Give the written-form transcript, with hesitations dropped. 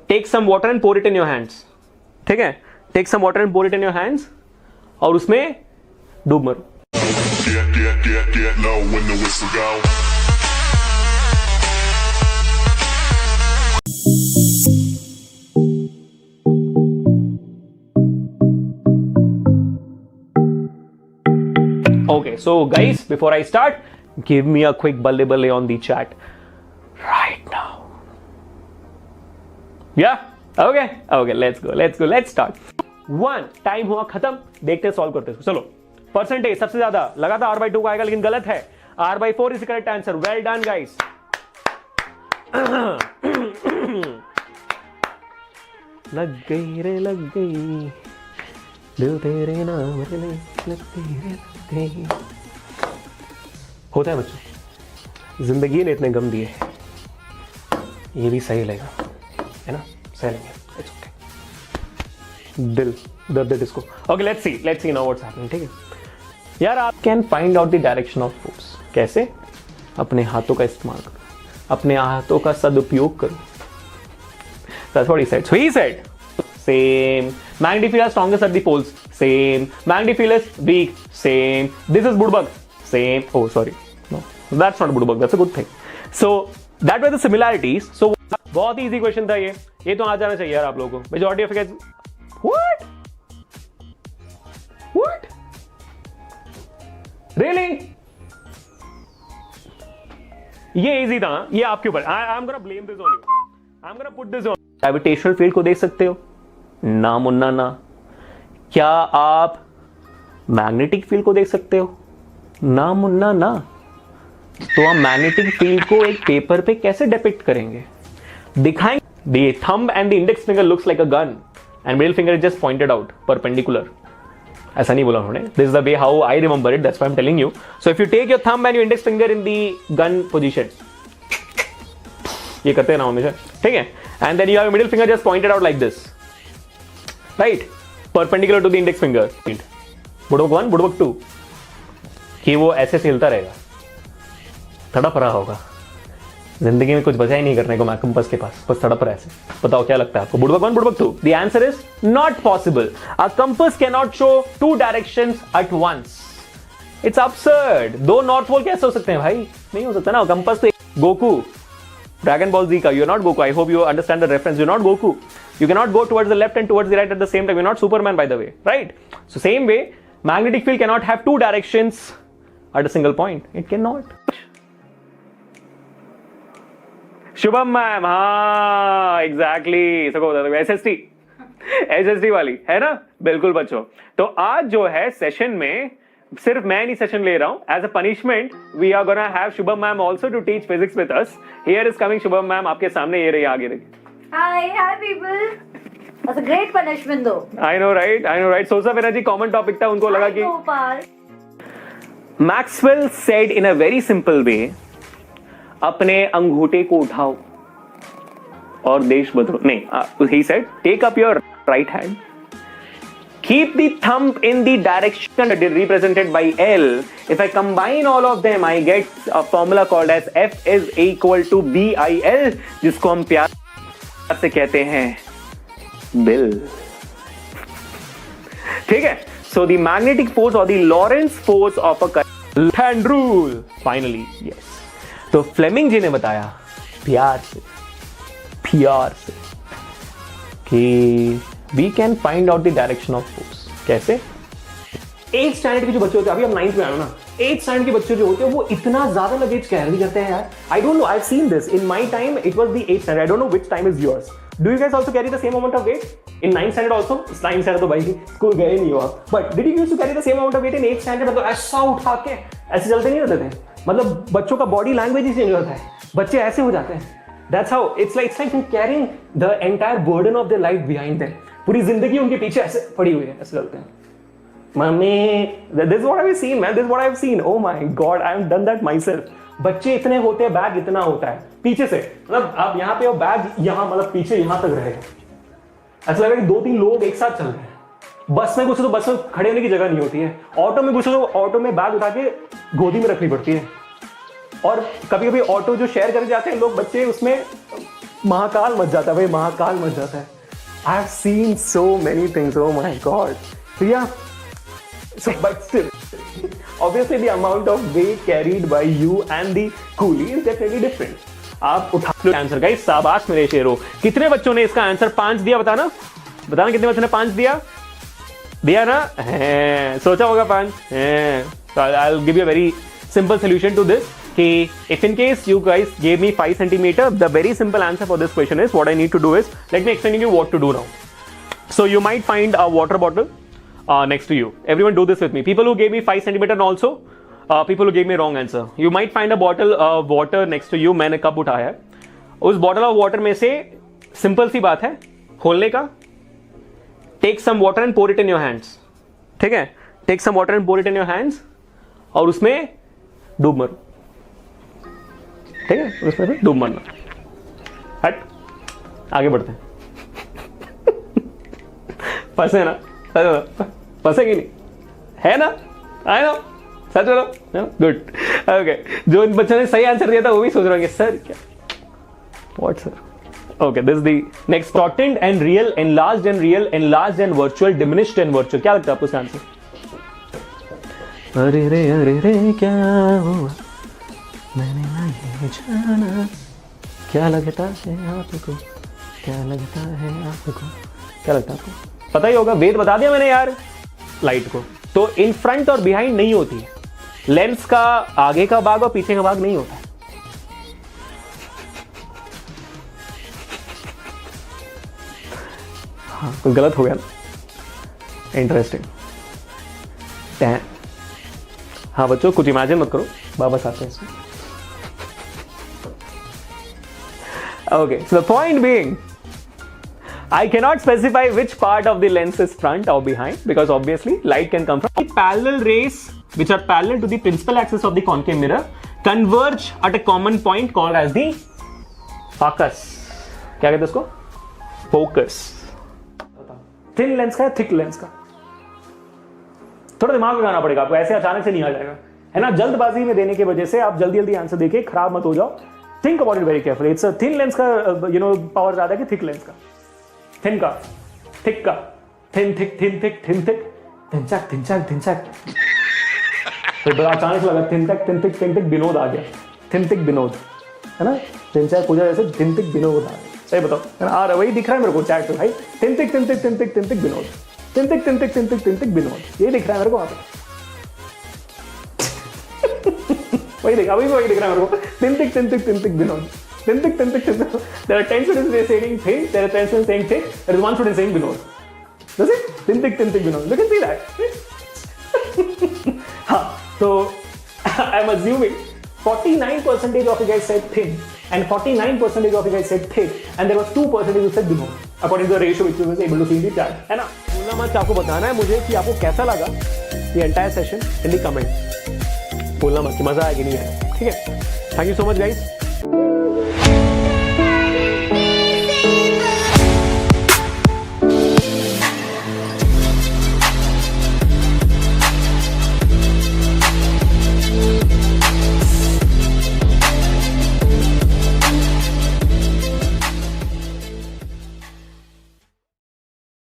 Take some water and pour it in your hands, ठीक है, take some water and pour it in your hands और उसमें डूब मरो। Okay, so guys, before I start, give me a quick balle balle on the chat right now. Yeah? Okay, let's go, let's start. 1 time हुआ खत्म, देखते solve करते हैं। चलो, परसेंटेज सबसे ज्यादा लगा था R/2 का आएगा, लेकिन गलत है। R/4 is correct answer. Well done guys. लग गई रे लग गई, दिल तेरे नाम लगती है। होता है बच्चों, जिंदगी ने इतने गम दिए, ये भी सही लगेगा, है ना, सही लगेगा। इट्स ओके, दिल दर्द है इसको। Okay, let's see now what's happening. ठीक है यार, आप can find out the direction of force. कैसे? अपने हाथों का इस्तेमाल करो, अपने हाथों का सदुपयोग करो। That's what he said. So he said, same. Magnetic field is strongest at the poles. Same. Magnetic field is weak. Same. This is Budbug. Same. Oh, sorry. No, that's not Budbug. That's a good thing. So that were the similarities. So बहुत ही easy question था ये तो आ जाना चाहिए यार आप लोगों को। Majority of you guys, what? Really? ये easy था, ये आपके ऊपर। I'm gonna blame this on you. I'm gonna put this on. Gravitational field को देख सकते हो? ना मुन्ना ना। क्या आप मैग्नेटिक फील्ड को देख सकते हो? ना मुन्ना ना। तो हम मैग्नेटिक फील्ड को एक पेपर पे कैसे डिपिक्ट करेंगे? दिखाएंगे। The thumb and the index finger looks like a gun and middle finger is just pointed out perpendicular. ऐसा नहीं बोला उन्होंने। This is the way how I remember it. That's why I'm telling you. So if you take your thumb and your index finger in the gun position, ये करते हैं ना हमेशा, ठीक है? And then you have your middle finger just pointed out like this, right? Perpendicular to the index finger. बुड़बक 1, बुड़बक 2, कि वो ऐसे से हिलता रहेगा, तड़प रहा होगा। जिंदगी में कुछ बचा ही नहीं करने को मैं कंपास के पास, बस तड़प रहा है ऐसे। बताओ क्या लगता है आपको? बुड़बक 1, बुड़बक 2? The answer is not possible. A compass cannot show 2 directions at once. It's absurd. 2 north pole कैसे हो सकते हैं भाई? नहीं हो सकता ना। कंपास तो Goku, Dragon Ball Z ka, you're not Goku. I hope you understand the reference. You're not Goku. You cannot go towards the left and towards the right at the same time. You're not Superman, by the way, right? So same way, magnetic field cannot have 2 directions at a single point. It cannot. Shubham ma'am, हाँ, exactly. सबको बता दो, SST वाली है ना? बिल्कुल बच्चों। तो आज जो है सेशन में सिर्फ मैं नहीं सेशन ले रहा हूं। As a punishment we are gonna have Shubham ma'am also to teach physics with us. Here is coming Shubham ma'am, आपके सामने ये रही, आगे देखिए। Hi people. That's a great punishment though. I know right. सोसा बेनर्जी कॉमन टॉपिक था, उनको लगा कि Maxwell said in a very simple way, अपने अंगूठे को उठाओ और देश बदलो। नहीं, he said take up your right hand, keep the thumb in the direction represented by L. If I combine all of them, I get a formula called as F is equal to BIL, जिसको हम प्यार से कहते हैं bill. ठीक है? So the magnetic force or the Lorentz force of a left hand rule. Finally, yes. तो Fleming जी ने बताया प्यार से कि we can find out the direction of force. कैसे? 8th स्टैंडर्ड के जो बच्चे होते हैं, अभी हम 9th में आए हो ना, 8th स्टैंडर्ड के बच्चे जो होते हैं वो इतना ज्यादा लगेज कैरी करते हैं यार। I don't know, I've seen this. In my time, it was the 8th standard. I don't know which time is yours. Do you guys also carry the same amount of weight? In 9th standard also? 9th standard तो भाई school गए नहीं हो आप। But did you used to carry the same amount of weight in 8th standard? मतलब ऐसा उठा के ऐसे चलते नहीं रहते थे। मतलब बच्चों का बॉडी लैंग्वेज ही चेंज होता है, बच्चे ऐसे हो जाते हैं। That's how it's like carrying the entire burden of their life behind them. पूरी जिंदगी उनके पीछे ऐसे पड़ी हुई है, ऐसे चलते हैं। Mummy, this is what I've seen, man. This is what I've seen. Oh my God, I have done that myself. बच्चे इतने होते हैं, बैग इतना होता है पीछे से, मतलब आप यहाँ पे हो, बैग यहाँ, मतलब पीछे यहाँ तक रहेगा। ऐसा लग रहा है कि 2-3 लोग एक साथ चल रहे हैं। बस में घुसो तो बस में खड़े होने की जगह नहीं होती है। ऑटो में घुसो तो ऑटो में बैग उठा के गोदी में रखनी पड़ती है। और कभी कभी ऑटो जो शेयर करके जाते हैं लोग, बच्चे उसमें महाकाल मच जाता है भाई, महाकाल मच जाता है. I have seen so many things. Oh my God. So yeah. So but still, obviously the amount of weight carried by you and the coolie is definitely different. आप उठा लो आंसर गाइस, शाबाश मेरे शेरो. कितने बच्चों ने इसका आंसर 5 दिया? बताना कितने बच्चों ने 5 दिया ना? है, सोचा होगा 5 है. So I'll give you a very simple solution to this. कि if in case you guys gave me 5 centimeter, the very simple answer for this question is, what I need to do is, let me explain you what to do now. So you might find a water bottle next to you. Everyone do this with me. People who gave me 5 centimeter and also people who gave me wrong answer. You might find a bottle of water next to you. मैंने कब उठाया है? उस bottle of water में से simple सी बात है, खोलने का. Take some water and pour it in your hands. ठीक है? Take some water and pour it in your hands. और उसमें डूब मरो. ठीक है, उसमें डूब मरना. हट, आगे बढ़ते हैं. फंसे ना? फंसेगी नहीं है ना? आई नो, सच बोलो. गुड. ओके, जो इन बच्चों ने सही आंसर दिया था वो भी सोच रहे होंगे सर क्या, what sir. Okay, this the next. Shortened and real, enlarged and virtual, diminished and virtual. क्या लगता है आपको इसका आंसर? अरे रे क्या हुआ मैंने ना ये जाना, क्या लगता है आपको, क्या लगता है आपको, क्या लगता है आपको? पता ही होगा, वेद बता दिया मैंने यार. लाइट को तो इन फ्रंट और बिहाइंड नहीं होती है. लेंस का आगे का भाग और पीछे का भाग नहीं होता है. हाँ, कुछ गलत हो गया ना. इंटरेस्टिंग. हाँ बच्चों, कुछ इमेजिन मत करो, वापस आते हैं इसमें. Okay, so the point being, I cannot specify which part of the lens is front or behind, because obviously light can come from the parallel rays which are parallel to the principal axis of the concave mirror converge at a common point called as the focus. क्या कहते हैं इसको? Focus. Thin lens का या thick lens का? थोड़ा दिमाग लगाना पड़ेगा आपको, ऐसे अचानक से नहीं आ जाएगा, है ना. जल्दबाजी में देने की वजह से आप जल्दी आंसर देके खराब मत हो जाओ. Think about it very carefully. It's thin lens का पावर ज्यादा है कि थिक लेंस का? थिन का, थिक का, thin thick thin thick thin thick thin chuck thin chuck thin chuck. तो बड़ा अचानक लगा थिन थिक विनोद आ गया. थिन थिक विनोद, है ना. थिन चक पूजा जैसे थिन थिक विनोद आ गया. सही बताओ, है ना. आ रहा वही दिख रहा है मेरे को चैट पे भाई. Thin thick Vinod, thin thick Vinod, ये दिख रहा है मेरे को वहां पे. वही देखा, वही दिख रहा है मेरे को. Thin thick Vinod, thin thick. There are 10 students saying thing, there are 10 students saying thick, there is 1 student saying vinod. Does it? Thin thick vinod. You can see that. हाँ, so I'm assuming 49% of you guys said thin and 49% of you guys said thick, and there was 2% who said vinod, according to the ratio which you was able to see in the chat. है ना. बोलना मत, आपको बताना है मुझे कि आपको कैसा लगा ये entire session in the comment. बोलना मत कि मजा आया कि नहीं आया. ठीक है. Thank you so much guys.